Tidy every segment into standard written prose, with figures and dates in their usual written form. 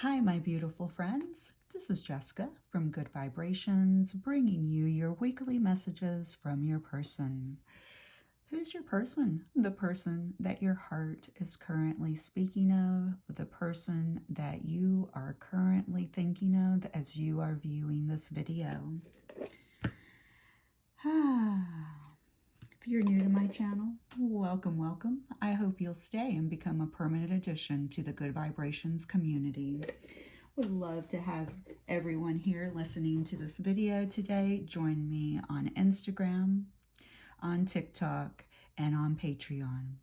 Hi, my beautiful friends. This is Jessica from Good Vibrations, bringing you your weekly messages from your person. Who's your person? The person that your heart is currently speaking of, the person that you are currently thinking of as you are viewing this video. If you're new to my channel, welcome, welcome. I hope you'll stay and become a permanent addition to the Good Vibrations community. Would love to have everyone here listening to this video today join me on Instagram, on TikTok, and on Patreon.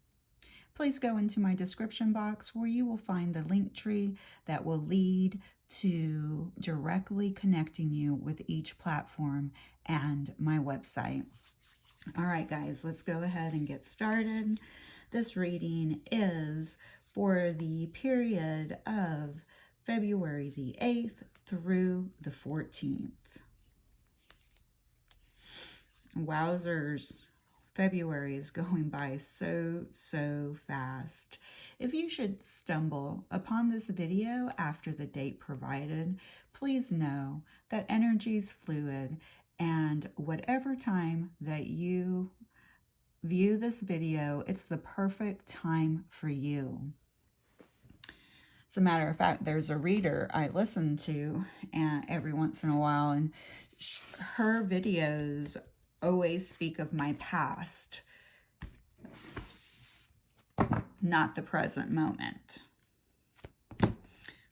Please go into my description box where you will find the link tree that will lead to directly connecting you with each platform and my website. All right, guys, let's go ahead and get started. This reading is for the period of February the 8th through the 14th. Wowzers, February is going by so fast. If you should stumble upon this video after the date provided, please know that energy is fluid, and whatever time that you view this video, it's the perfect time for you. As a matter of fact, there's a reader I listen to every once in a while, and her videos always speak of my past, not the present moment.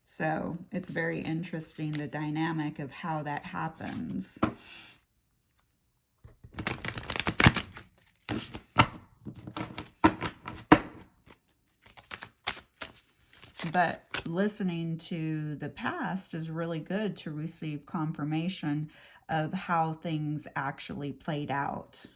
So it's very interesting, the dynamic of how that happens. But listening to the past is really good to receive confirmation of how things actually played out.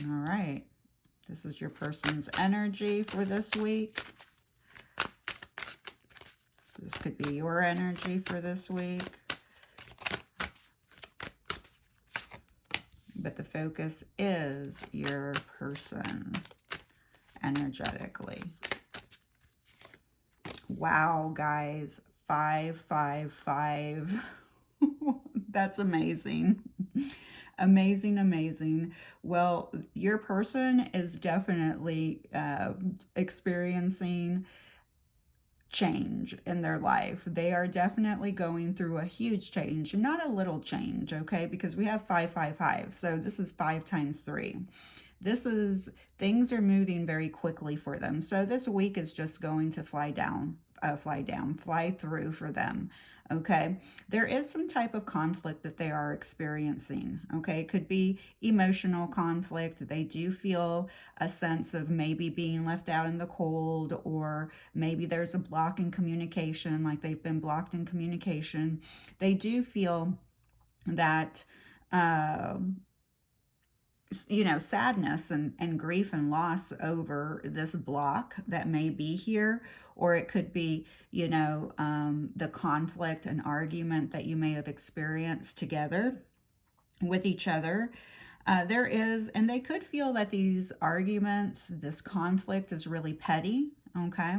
All right, this is your person's energy for this week. This could be your energy for this week. But the focus is your person energetically. Wow, guys, 555. That's amazing. Amazing. Well, your person is definitely experiencing change in their life. They are definitely going through a huge change, not a little change, okay? Because we have 555, so this is 5 times 3. This is, things are moving very quickly for them. So this week is just going to fly through for them. Okay, there is some type of conflict that they are experiencing. Okay, it could be emotional conflict. They do feel a sense of maybe being left out in the cold, or maybe there's a block in communication, like they've been blocked in communication. They do feel that sadness and grief and loss over this block that may be here, or it could be, the conflict and argument that you may have experienced together with each other. There is, and they could feel that these arguments, this conflict is really petty, okay?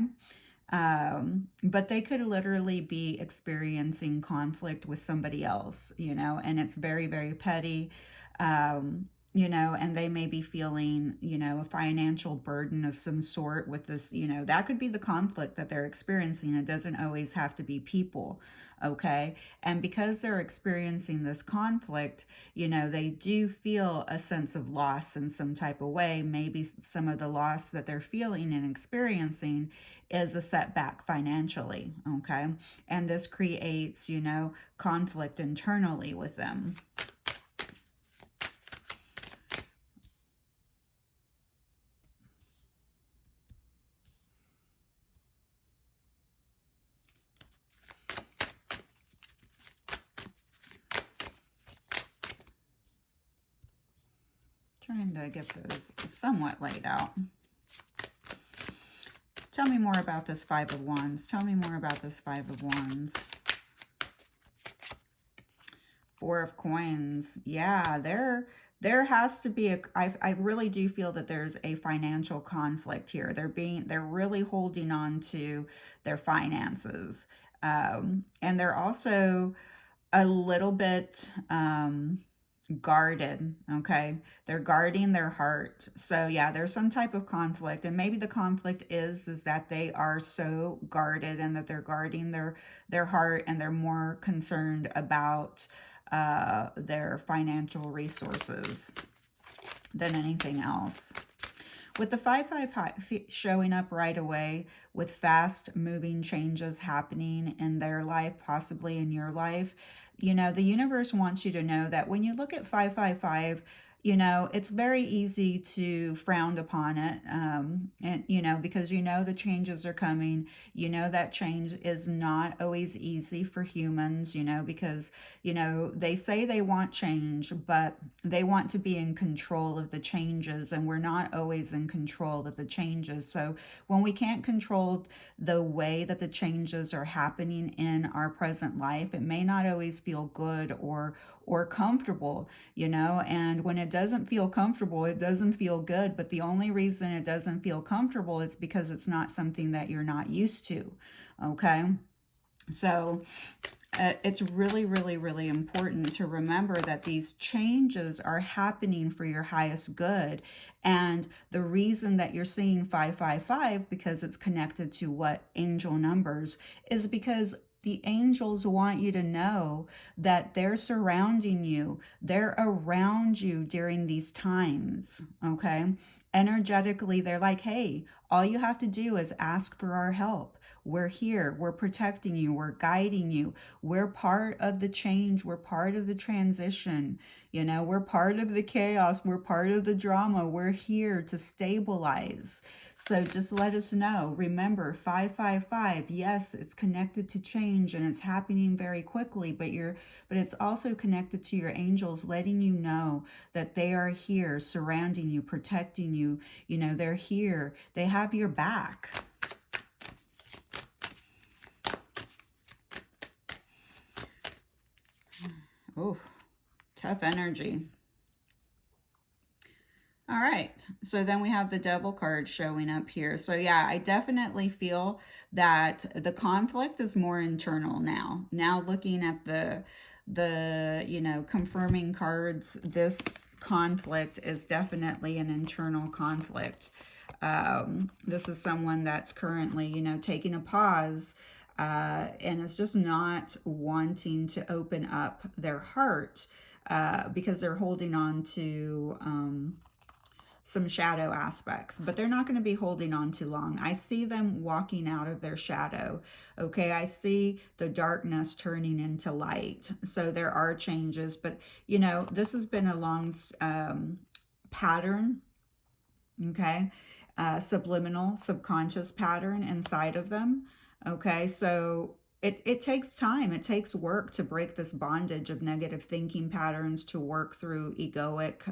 But they could literally be experiencing conflict with somebody else, and it's very petty. And they may be feeling, a financial burden of some sort with this, that could be the conflict that they're experiencing. It doesn't always have to be people, okay? And because they're experiencing this conflict, they do feel a sense of loss in some type of way. Maybe some of the loss that they're feeling and experiencing is a setback financially, okay? And this creates, conflict internally with them. Trying to get those somewhat laid out. Tell me more about this Five of Wands. Tell me more about this Five of Wands. Four of Coins. Yeah, there has to be I really do feel that there's a financial conflict here. They're really holding on to their finances. And they're also a little bit guarded. Okay, they're guarding their heart. So yeah, there's some type of conflict, and maybe the conflict is that they are so guarded, and that they're guarding their heart, and they're more concerned about their financial resources than anything else. With the 555 showing up right away, with fast moving changes happening in their life, possibly in your life, you know, the universe wants you to know that when you look at 555, you know, it's very easy to frown upon it. And, you know, because you know the changes are coming. You know that change is not always easy for humans, you know, because, you know, they say they want change, but they want to be in control of the changes, and we're not always in control of the changes. So when we can't control the way that the changes are happening in our present life, it may not always feel good or comfortable, you know. And when it doesn't feel comfortable, it doesn't feel good. But the only reason it doesn't feel comfortable is because it's not something that you're not used to. Okay, so it's really, really, really important to remember that these changes are happening for your highest good. And the reason that you're seeing 555, because it's connected to what angel numbers, is because the angels want you to know that they're surrounding you. They're around you during these times, okay? Energetically, they're like, hey, all you have to do is ask for our help. We're here. We're protecting you. We're guiding you. We're part of the change. We're part of the transition. You know, we're part of the chaos. We're part of the drama. We're here to stabilize. So just let us know. Remember, 555, yes, it's connected to change, and it's happening very quickly, but it's also connected to your angels letting you know that they are here, surrounding you, protecting you. You know, they're here. They have your back. Oh, tough energy. All right, so then we have the Devil card showing up here. So yeah, I definitely feel that the conflict is more internal now. Now looking at the you know, confirming cards, this conflict is definitely an internal conflict. This is someone that's currently, you know, taking a pause, and is just not wanting to open up their heart, because they're holding on to some shadow aspects, but they're not going to be holding on too long. I see them walking out of their shadow. Okay, I see the darkness turning into light. So there are changes, but you know, this has been a long pattern. Okay, subliminal, subconscious pattern inside of them. Okay, so it takes time, it takes work to break this bondage of negative thinking patterns, to work through egoic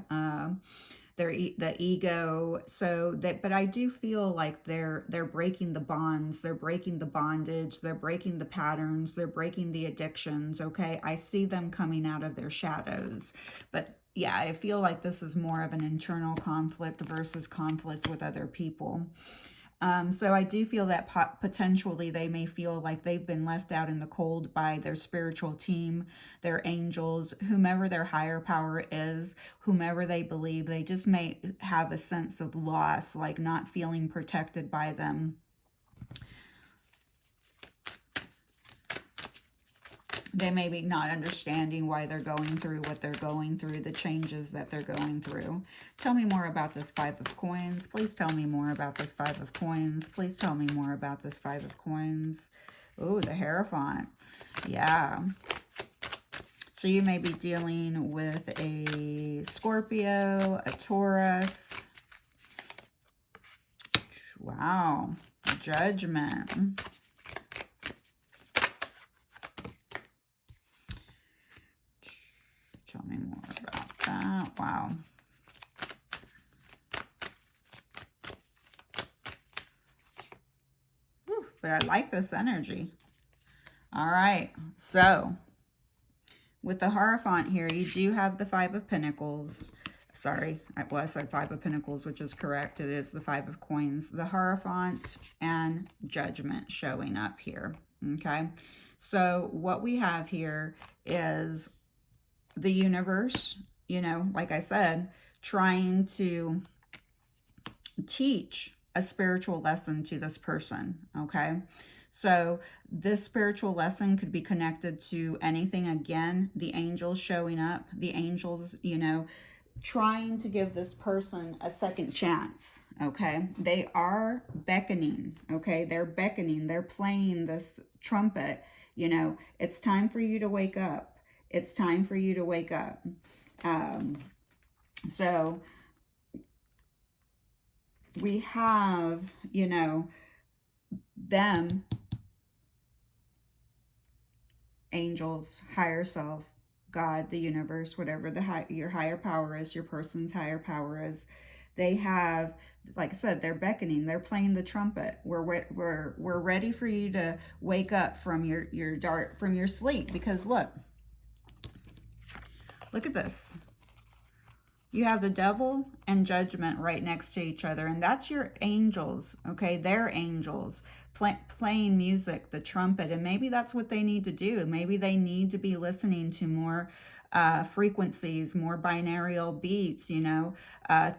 the ego. So that, but I do feel like they're breaking the bonds, they're breaking the bondage, they're breaking the patterns, they're breaking the addictions. Okay, I see them coming out of their shadows. But yeah, I feel like this is more of an internal conflict versus conflict with other people. So I do feel that potentially they may feel like they've been left out in the cold by their spiritual team, their angels, whomever their higher power is, whomever they believe. They just may have a sense of loss, like not feeling protected by them. They may be not understanding why they're going through what they're going through, the changes that they're going through. Tell me more about this Five of Coins. Please tell me more about this Five of Coins. Please tell me more about this Five of Coins. Oh, the Hierophant. Yeah. So you may be dealing with a Scorpio, a Taurus. Wow. Judgment. Tell me more about that. Wow. But I like this energy. All right. So with the Hierophant here, you do have the Five of Pentacles. Sorry, I said Five of Pentacles, which is correct. It is the Five of Coins. The Hierophant and Judgment showing up here, okay? So what we have here is the universe, you know, like I said, trying to teach a spiritual lesson to this person, okay? So this spiritual lesson could be connected to anything. Again, the angels showing up, the angels, you know, trying to give this person a second chance, okay? They are beckoning, okay? They're beckoning. They're playing this trumpet. You know, it's time for you to wake up. It's time for you to wake up. So we have, you know, them, angels, higher self, God, the universe, whatever your higher power is, your person's higher power is. They have, like I said, they're beckoning. They're playing the trumpet. We're ready for you to wake up from your sleep. Because look at this. You have the Devil and Judgment right next to each other, and that's your angels, okay? They're angels playing music, the trumpet, and maybe that's what they need to do. Maybe they need to be listening to more frequencies, more binaural beats, you know,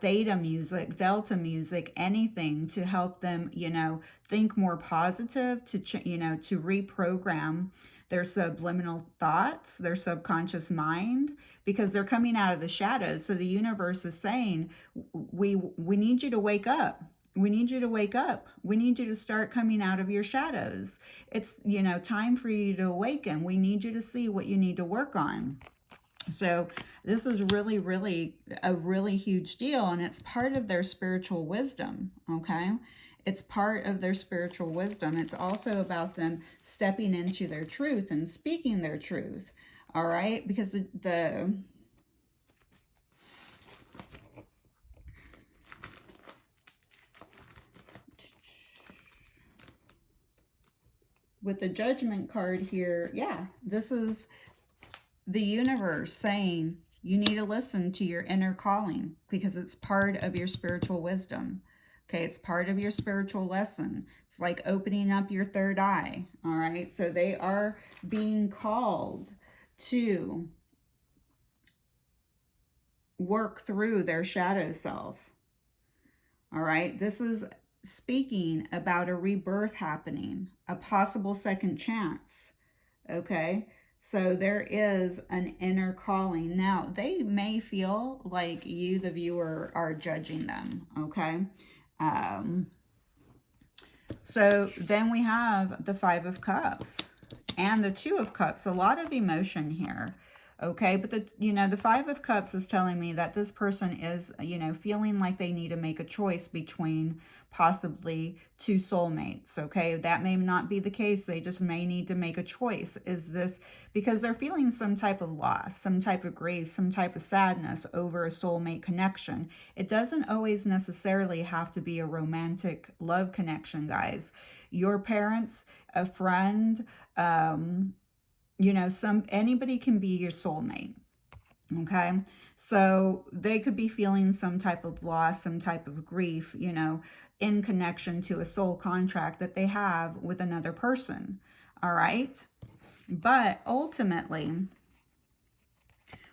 theta music, delta music, anything to help them, you know, think more positive, to, you know, to reprogram their subliminal thoughts, their subconscious mind, because they're coming out of the shadows. So the universe is saying, we need you to wake up. We need you to wake up. We need you to start coming out of your shadows. It's, you know, time for you to awaken. We need you to see what you need to work on. So this is really, really a really huge deal, and it's part of their spiritual wisdom, okay? It's part of their spiritual wisdom. It's also about them stepping into their truth and speaking their truth, all right? Because with the Judgment card here, yeah, this is the universe saying you need to listen to your inner calling because it's part of your spiritual wisdom. Okay, it's part of your spiritual lesson. It's like opening up your third eye, all right? So they are being called to work through their shadow self, all right? This is speaking about a rebirth happening, a possible second chance, okay? So there is an inner calling. Now, they may feel like you, the viewer, are judging them, okay? So then we have the Five of Cups and the Two of Cups. A lot of emotion here, okay? But the Five of Cups is telling me that this person is, you know, feeling like they need to make a choice between possibly two soulmates, okay? That may not be the case. They just may need to make a choice. Is this because they're feeling some type of loss, some type of grief, some type of sadness over a soulmate connection? It doesn't always necessarily have to be a romantic love connection, guys. Your parents, a friend, you know, anybody can be your soulmate, okay? So they could be feeling some type of loss, some type of grief, you know, in connection to a soul contract that they have with another person, all right? But ultimately,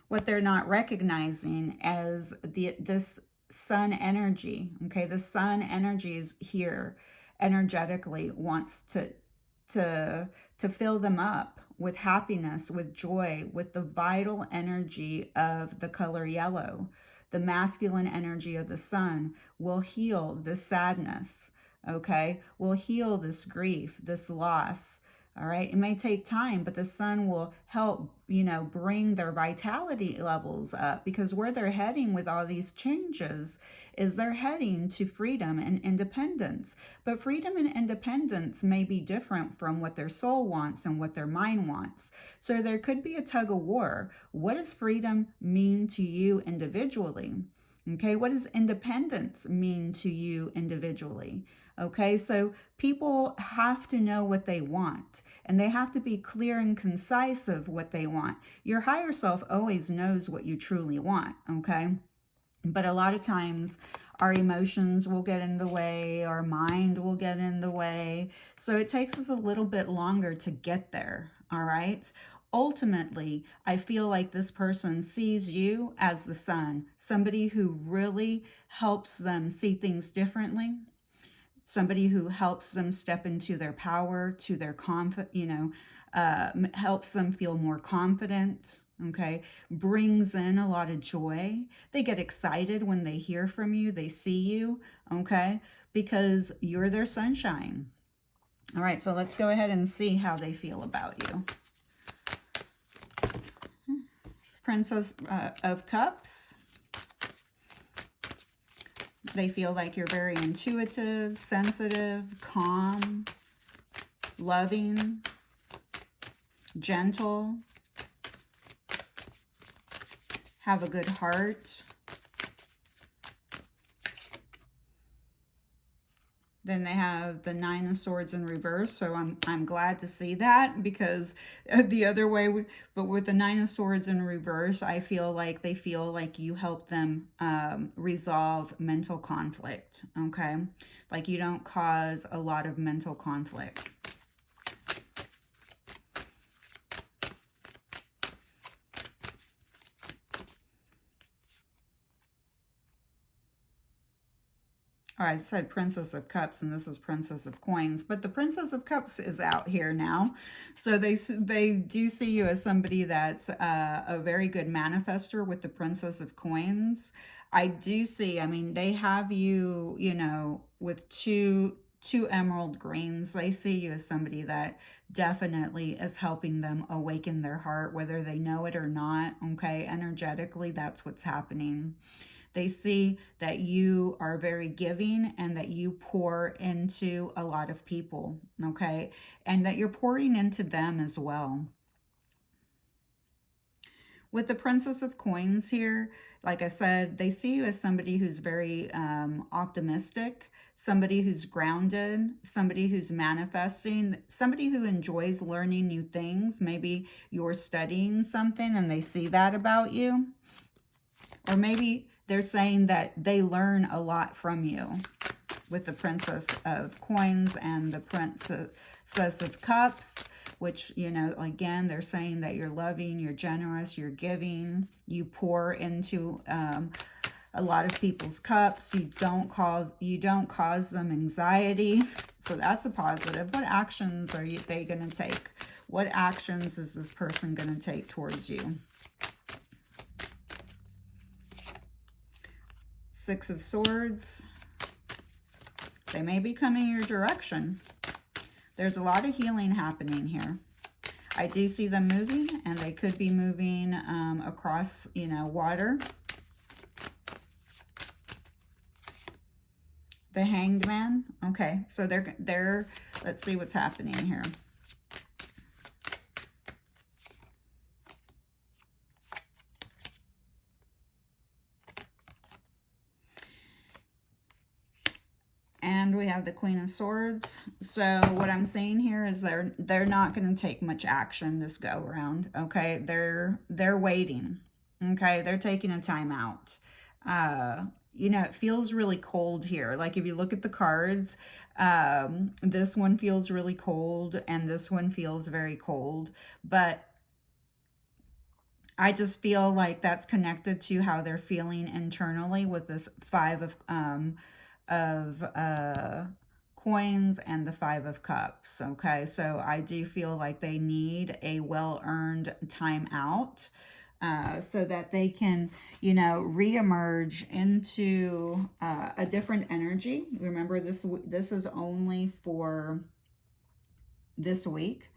what they're not recognizing as this sun energy, okay? The sun energy is here energetically, wants to fill them up with happiness, with joy, with the vital energy of the color yellow. The masculine energy of the sun will heal this sadness, okay? Will heal this grief, this loss, all right? It may take time, but the sun will help, you know, bring their vitality levels up, because where they're heading with all these changes is they're heading to freedom and independence. But freedom and independence may be different from what their soul wants and what their mind wants. So there could be a tug of war. What does freedom mean to you individually? Okay, what does independence mean to you individually? Okay, so people have to know what they want, and they have to be clear and concise of what they want. Your higher self always knows what you truly want, okay? But a lot of times our emotions will get in the way, our mind will get in the way. So it takes us a little bit longer to get there, all right? Ultimately, I feel like this person sees you as the sun, somebody who really helps them see things differently, somebody who helps them step into their power, to their helps them feel more confident, okay, brings in a lot of joy. They get excited when they hear from you, they see you, okay, because you're their sunshine. All right, so let's go ahead and see how they feel about you. Princess of Cups. They feel like you're very intuitive, sensitive, calm, loving, gentle, have a good heart. Then they have the Nine of Swords in reverse, so I'm glad to see that, because the other way, but with the Nine of Swords in reverse, I feel like they feel like you help them resolve mental conflict, okay? Like you don't cause a lot of mental conflict. All right, I said Princess of Cups, and this is Princess of Coins, but the Princess of Cups is out here now. So they do see you as somebody that's a very good manifester with the Princess of Coins. I do see, I mean, they have you, you know, with two emerald greens. They see you as somebody that definitely is helping them awaken their heart, whether they know it or not, okay? Energetically, that's what's happening. They see that you are very giving and that you pour into a lot of people, okay? And that you're pouring into them as well. With the Princess of Coins here, like I said, they see you as somebody who's very optimistic, somebody who's grounded, somebody who's manifesting, somebody who enjoys learning new things. Maybe you're studying something and they see that about you. Or maybe they're saying that they learn a lot from you with the Princess of Coins and the Princess of Cups, which, you know, again, they're saying that you're loving, you're generous, you're giving, you pour into a lot of people's cups. You don't cause them anxiety. So that's a positive. What actions are they going to take? What actions is this person going to take towards you? Six of Swords. They may be coming your direction. There's a lot of healing happening here. I do see them moving, and they could be moving across, you know, water. The Hanged Man. Okay, so they're let's see what's happening here. And we have the Queen of Swords. So what I'm saying here is they're not going to take much action this go around. Okay, they're waiting. Okay, they're taking a time out. You know, it feels really cold here. Like if you look at the cards, this one feels really cold and this one feels very cold. But I just feel like that's connected to how they're feeling internally with this Five of Coins and the Five of Cups. Okay, so I do feel like they need a well-earned time out so that they can, you know, re-emerge into a different energy. Remember, this is only for this week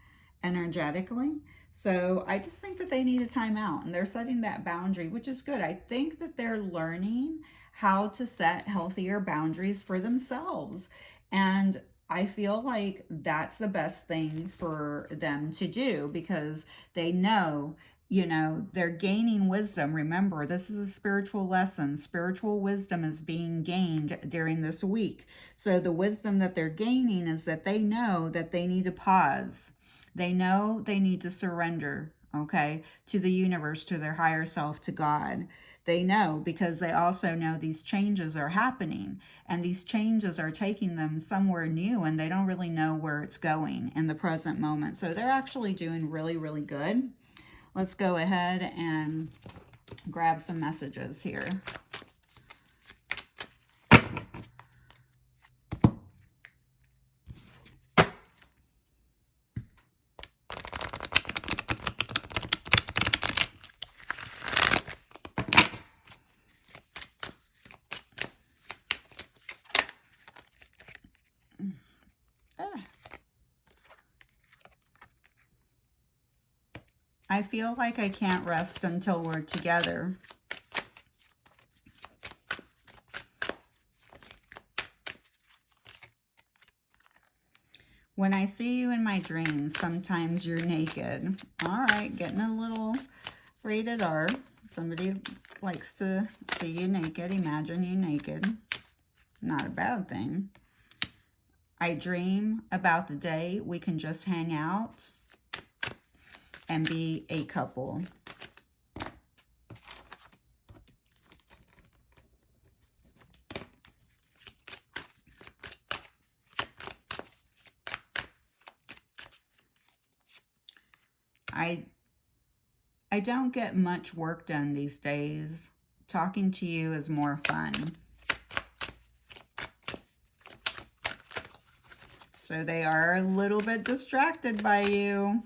energetically. So I just think that they need a timeout, and they're setting that boundary, which is good. I think that they're learning how to set healthier boundaries for themselves. And I feel like that's the best thing for them to do, because they know you know, they're gaining wisdom. Remember, this is a spiritual lesson. Spiritual wisdom is being gained during this week. So the wisdom that they're gaining is that they know that they need to pause. They know they need to surrender, okay, to the universe, to their higher self, to God. They know because they also know these changes are happening, and these changes are taking them somewhere new, and they don't really know where it's going in the present moment. So they're actually doing really, really good. Let's go ahead and grab some messages here. I feel like I can't rest until we're together. When I see you in my dreams, sometimes you're naked. All right, getting a little rated R. Somebody likes to see you naked, imagine you naked. Not a bad thing. I dream about the day we can just hang out and be a couple. I don't get much work done these days. Talking to you is more fun. So they are a little bit distracted by you.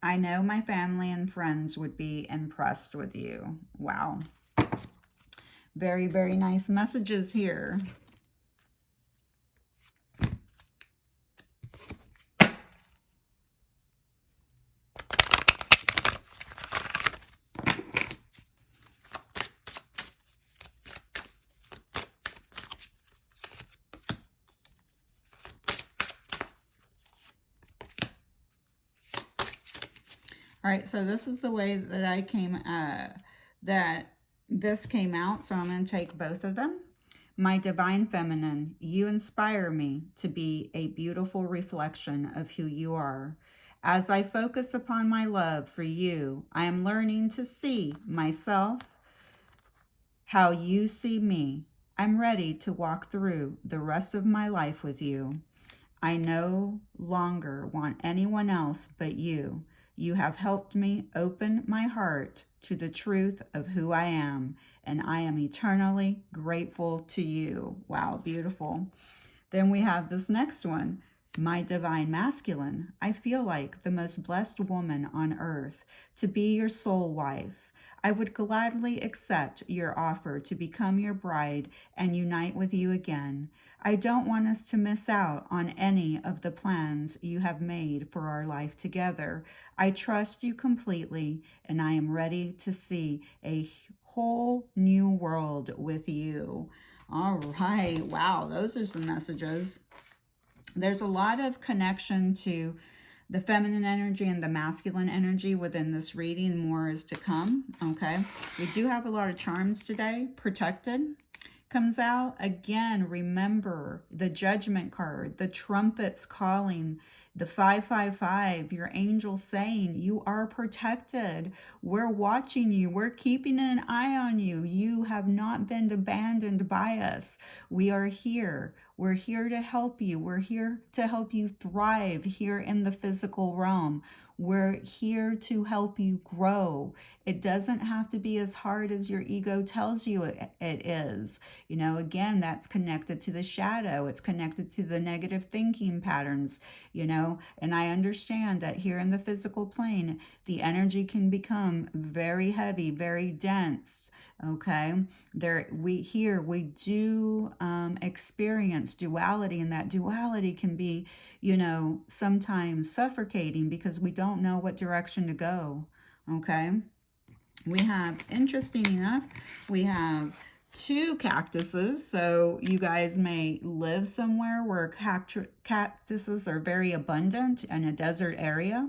I know my family and friends would be impressed with you. Wow. Very, very nice messages here. All right, so this is the way that I came, that this came out. So I'm going to take both of them. My divine feminine, you inspire me to be a beautiful reflection of who you are. As I focus upon my love for you, I am learning to see myself how you see me. I'm ready to walk through the rest of my life with you. I no longer want anyone else but you. You have helped me open my heart to the truth of who I am, and I am eternally grateful to you. Wow, beautiful. Then we have this next one. My divine masculine, I feel like the most blessed woman on earth to be your soul wife. I would gladly accept your offer to become your bride and unite with you again. I don't want us to miss out on any of the plans you have made for our life together. I trust you completely, and I am ready to see a whole new world with you. All right. Wow, those are some messages. There's a lot of connection to the feminine energy and the masculine energy within this reading. More is to come, okay? We do have a lot of charms today. Protected comes out. Again, remember the Judgment card, the trumpets calling, the 555, your angel saying you are protected. We're watching you. We're keeping an eye on you. You have not been abandoned by us. We are here. We're here to help you. We're here to help you thrive here in the physical realm. We're here to help you grow. It doesn't have to be as hard as your ego tells you it is. You know, again, that's connected to the shadow. It's connected to the negative thinking patterns, you know, and I understand that here in the physical plane, the energy can become very heavy, very dense. Okay, we do experience duality, and that duality can be, you know, sometimes suffocating because we don't know what direction to go. Okay, we have, interesting enough, we have 2 cactuses. So you guys may live somewhere where cactuses are very abundant in a desert area.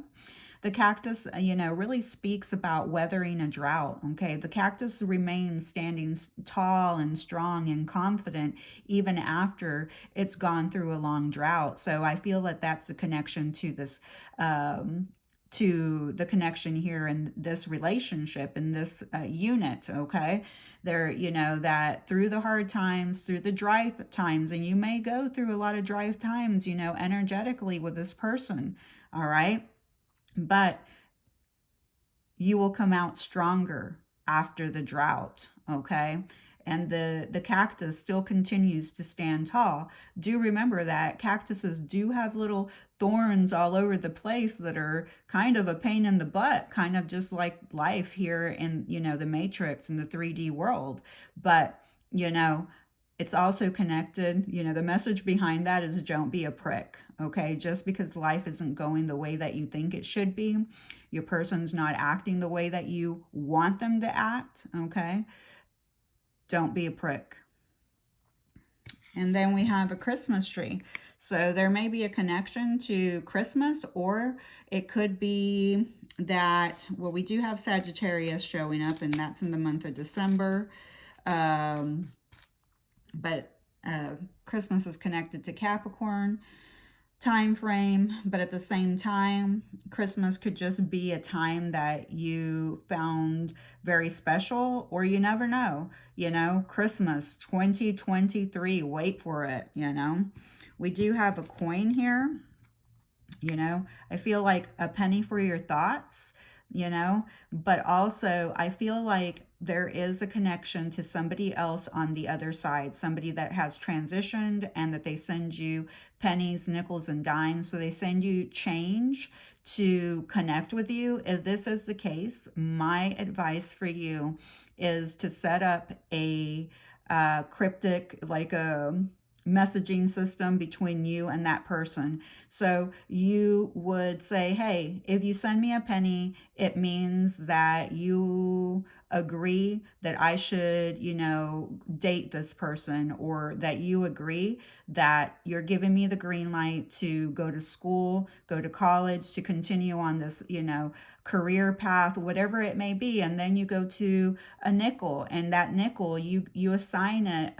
The cactus, you know, really speaks about weathering a drought. Okay. The cactus remains standing tall and strong and confident even after it's gone through a long drought. So I feel that that's the connection to this, to the connection here in this relationship, in this unit. Okay. There, you know, that through the hard times, through the dry times, and you may go through a lot of dry times, you know, energetically with this person. All right. But you will come out stronger after the drought. Okay. And the cactus still continues to stand tall. Do remember that cactuses do have little thorns all over the place that are kind of a pain in the butt, kind of just like life here in, you know, the matrix in the 3D world. But, you know, it's also connected. You know, the message behind that is don't be a prick. Okay. Just because life isn't going the way that you think it should be, your person's not acting the way that you want them to act. Okay. Don't be a prick. And then we have a Christmas tree. So there may be a connection to Christmas, or it could be that, well, we do have Sagittarius showing up, and that's in the month of December. But Christmas is connected to Capricorn time frame, but at the same time, Christmas could just be a time that you found very special, or you never know. You know, Christmas 2023, wait for it. You know, we do have a coin here. You know, I feel like a penny for your thoughts, you know, but also I feel like there is a connection to somebody else on the other side, somebody that has transitioned and that they send you pennies, nickels, and dimes. So they send you change to connect with you. If this is the case, my advice for you is to set up a cryptic, like a messaging system between you and that person. So you would say, hey, if you send me a penny, it means that you agree that I should, you know, date this person, or that you agree that you're giving me the green light to go to school, go to college, to continue on this, you know, career path, whatever it may be. And then you go to a nickel, and that nickel, you assign it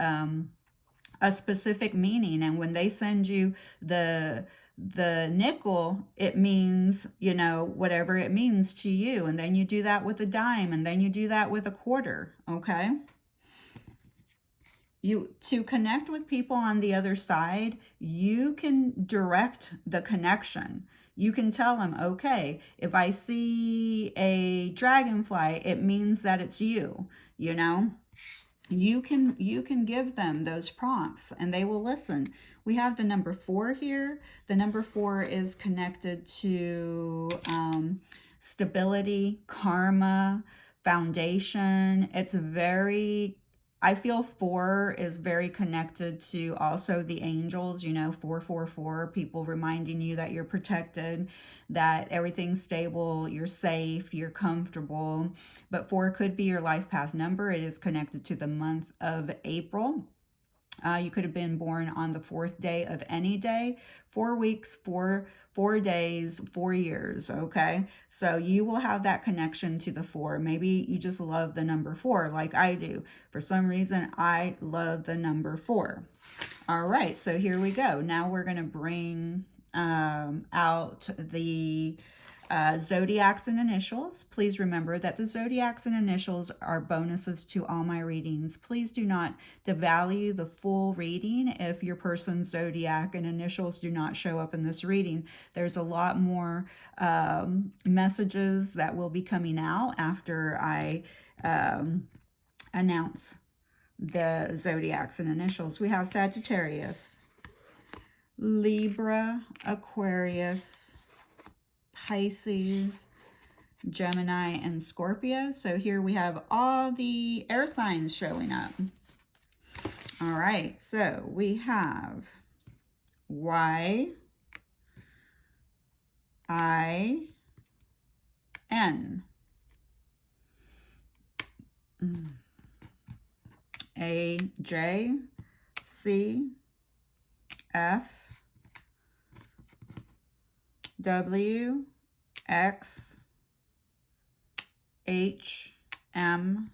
a specific meaning. And when they send you the nickel, it means, you know, whatever it means to you. And then you do that with a dime, and then you do that with a quarter. Okay. You, to connect with people on the other side, you can direct the connection. You can tell them, okay, if I see a dragonfly, it means that it's you, you know. You can give them those prompts and they will listen. We have the number 4 here. The number 4 is connected to stability, karma, foundation. It's very, I feel 4 is very connected to also the angels, you know, 444, people reminding you that you're protected, that everything's stable, you're safe, you're comfortable. But 4 could be your life path number. It is connected to the month of April. You could have been born on the 4th day of any day, 4 weeks, 4 days, 4 years. Okay. So you will have that connection to the 4. Maybe you just love the number 4 like I do. For some reason, I love the number 4. All right. So here we go. Now we're going to bring out the zodiacs and initials. Please remember that the zodiacs and initials are bonuses to all my readings. Please do not devalue the full reading if your person's zodiac and initials do not show up in this reading. There's a lot more messages that will be coming out after I announce the zodiacs and initials. We have Sagittarius, Libra, Aquarius, Pisces, Gemini, and Scorpio. So here we have all the air signs showing up. All right, so we have Y, I, N, A, J, C, F, W, X, H, M,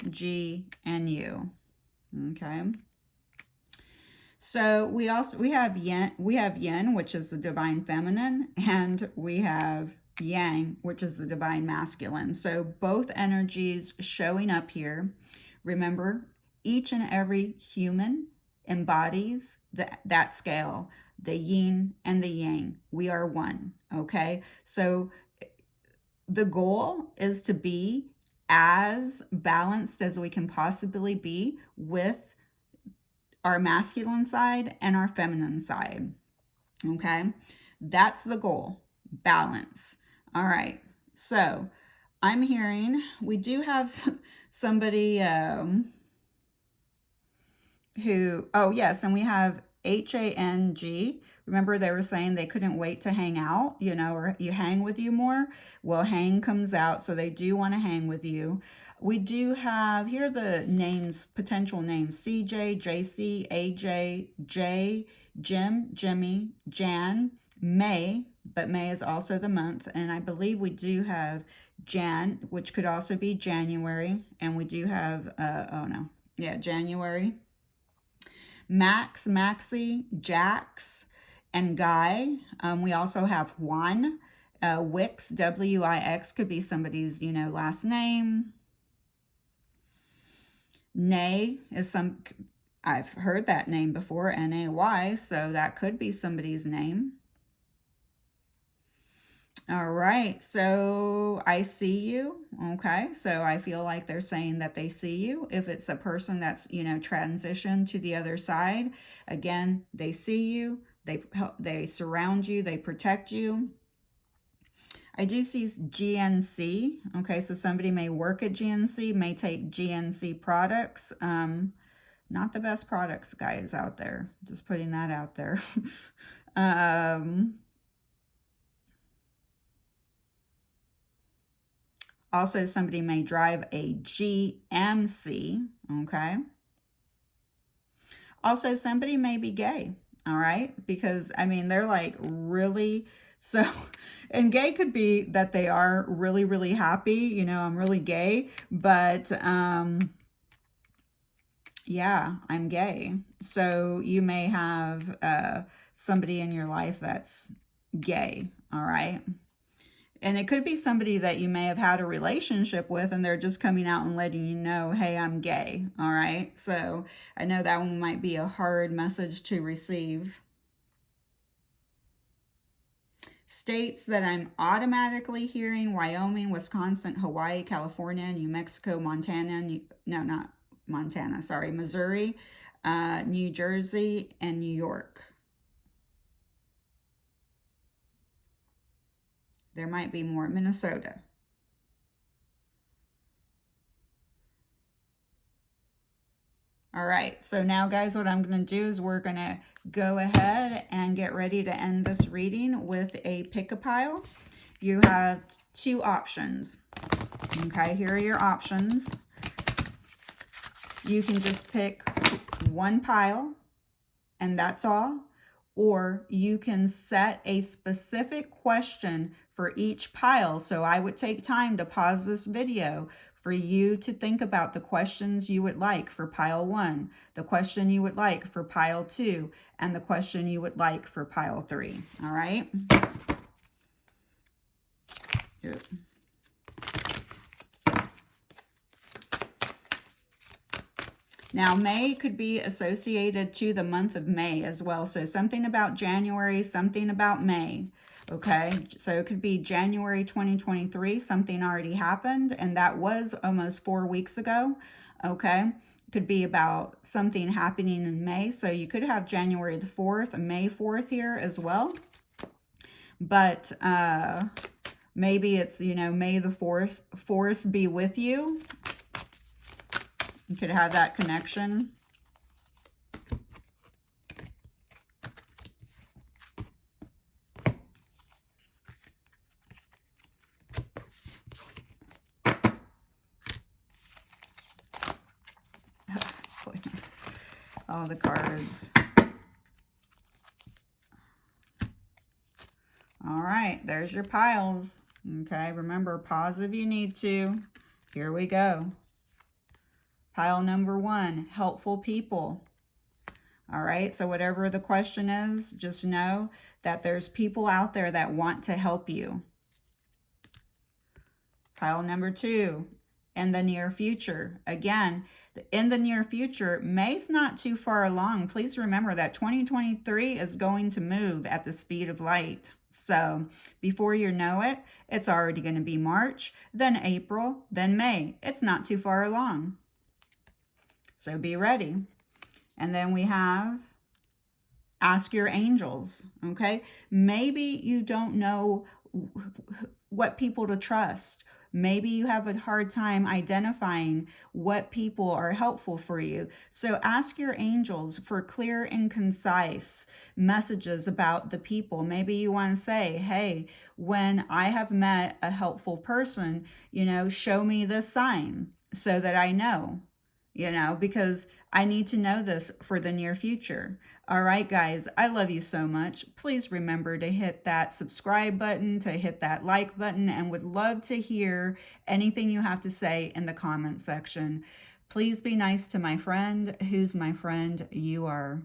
G, and U. Okay. So we have yin, which is the divine feminine, and we have yang, which is the divine masculine. So both energies showing up here. Remember, each and every human embodies that scale, the yin and the yang. We are one, okay? So the goal is to be as balanced as we can possibly be with our masculine side and our feminine side. Okay, that's the goal, balance. All right, so I'm hearing we do have somebody who, oh yes, and we have HANG. Remember they were saying they couldn't wait to hang out, you know, or you hang with you more. Well, hang comes out, so they do want to hang with you. We do have, here are the names, potential names: CJ, JC, AJ, Jay, Jim, Jimmy, Jan, May, but May is also the month. And I believe we do have Jan, which could also be January. And we do have, January. Max, Maxie, Jax, and Guy. We also have Juan. Wix, W-I-X, could be somebody's, you know, last name. Nay is I've heard that name before, N-A-Y, so that could be somebody's name. All right, so I see you. Okay, so I feel like they're saying that they see you. If it's a person that's, you know, transitioned to the other side, again, they see you, they surround you, they protect you. I do see GNC. Okay, so somebody may work at GNC, may take GNC products. Not the best products, guys, out there. Just putting that out there. Also, somebody may drive a GMC, okay? Also, somebody may be gay, all right? Because, I mean, they're like really, so, and gay could be that they are really, really happy, you know, I'm really gay, but, yeah, I'm gay. So you may have somebody in your life that's gay, all right? And it could be somebody that you may have had a relationship with and they're just coming out and letting you know, hey, I'm gay. All right. So I know that one might be a hard message to receive. States that I'm automatically hearing: Wyoming, Wisconsin, Hawaii, California, New Mexico, Montana, not Montana, sorry, Missouri, New Jersey, and New York. There might be more. Minnesota. All right, so now guys, what I'm going to do is we're going to go ahead and get ready to end this reading with a pick-a-pile. You have two options. Okay, here are your options. You can just pick one pile and that's all. Or you can set a specific question for each pile. So I would take time to pause this video for you to think about the questions you would like for pile 1, the question you would like for pile 2, and the question you would like for pile 3. All right? Yep. Now, May could be associated to the month of May as well. So something about January, something about May. Okay, so it could be January 2023, something already happened, and that was almost 4 weeks ago. Okay, it could be about something happening in May. So you could have January the 4th and May 4th here as well. But maybe it's, you know, May the force be with you. You could have that connection. All the cards. All All right, there's your piles. Okay, remember, pause if you need to. Here we go. Pile number 1, helpful people. All right, so whatever the question is, just know that there's people out there that want to help you. Pile number 2, in the near future. Again, in the near future, May's not too far along. Please remember that 2023 is going to move at the speed of light. So before you know it, it's already going to be March, then April, then May. It's not too far along. So be ready. And then we have ask your angels, okay? Maybe you don't know what people to trust. Maybe you have a hard time identifying what people are helpful for you. So ask your angels for clear and concise messages about the people. Maybe you want to say, hey, when I have met a helpful person, show me this sign so that I know, because I need to know this for the near future. All right, guys, I love you so much. Please remember to hit that subscribe button, to hit that like button, and would love to hear anything you have to say in the comment section. Please be nice to my friend. Who's my friend? You are.